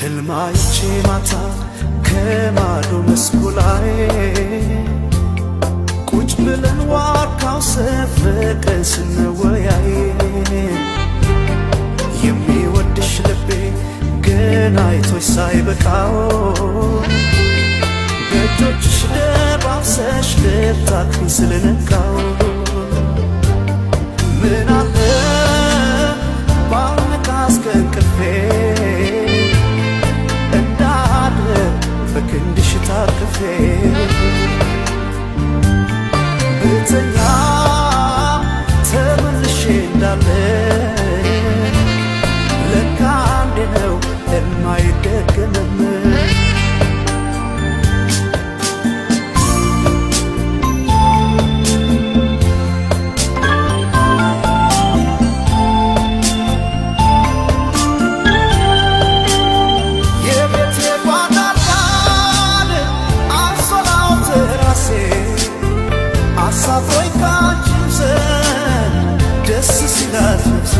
ህልማይቼ ማታ ከማዶ መስኩ ላይ ቁጭ ብለን ዋርካው ሰፍቀን ስንወያይ የሚወድሽ ልቤ ገና አይቶሽ ሳይበቃው በእጆችሽ ደባብሰሽ ልታቅፊኝ ስለነቃው ምን አለ ባልነቃስ ከእንቅልፌ በክንድሽ ታቅፌ ብተኛ ተመልሼ እንዳለ ለካ አንዴ ነው የማይደገምም አሳፍሮኝ ካንቺም ዘንድ ደስ ሲላት ነፍሴ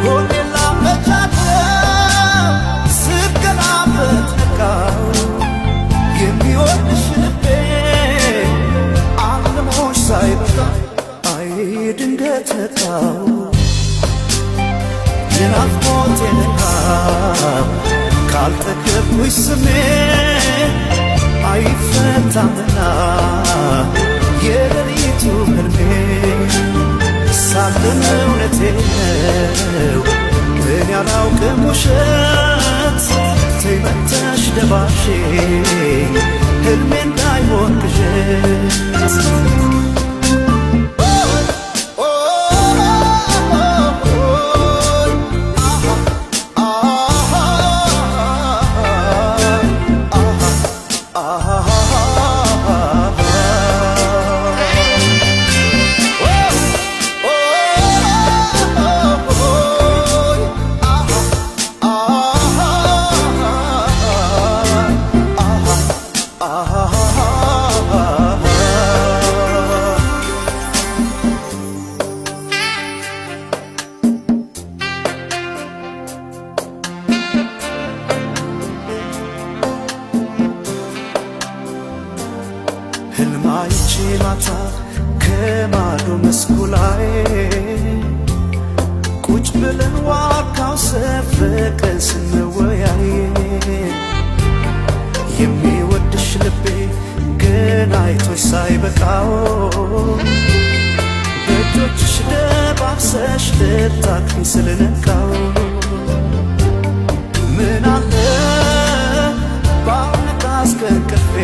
ጎኔን ላመቻቸው ስገላበት ነቃው የሚወድሽ ልቤ አልሞሽ ሳይበቃ አይ ድንገት ነቃው የናፍቆቴ ንቃው ካልተገብኩሽ ስሜት አይፈታምና የሌሊቱ ህልሜ ሳለም እውነቴ ነው እኔ አላውቅም ውሸት ተይ መተሽ ደባሼ ህልሜ እንዳይሆን ቅዠት ህልማይቼ ማታ ከማዶ መስኩ ላይ ቁጭ ብለን ዋርካው ሰፍቀን ስንወያይ የሚወድሽ ልቤ ገና አይቶሽ ሳይበቃው በእጆችሽ ደባብሰሽ ልታቅፊኝ ስለነቃው ምን አለ ባልነቃስ ከእንቅልፌ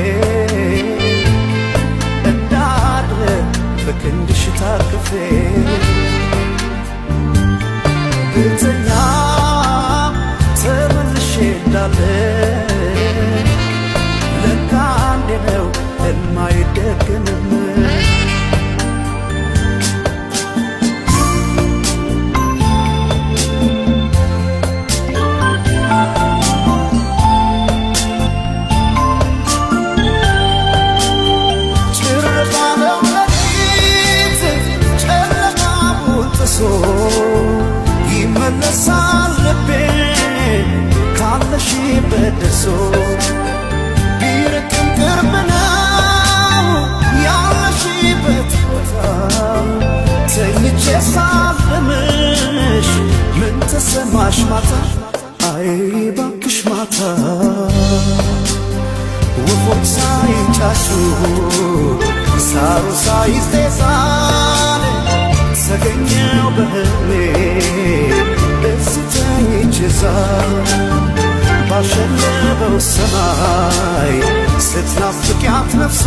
በክንድሽ ታቅፌ ብተኛ ተመልሼ እንዳለ ለካ አንዴ ነው የማይደገምም ይመለሳል ልቤ ካለሽበት ደርሶ ቢርቅም ቅርብ ነው ያለሽበት ቦታ ተኝቼ ሳልምሽ ምን ተሰማሽ ማታ አይ ባክሽ ማታ ወፎች ሳይንጫጩ ሳሩ ሳይጤሳል ተገኘው በህልሜ እስተኝቼ ባሸለበው ሰማይ ስትናፍቂያት ነፍሴ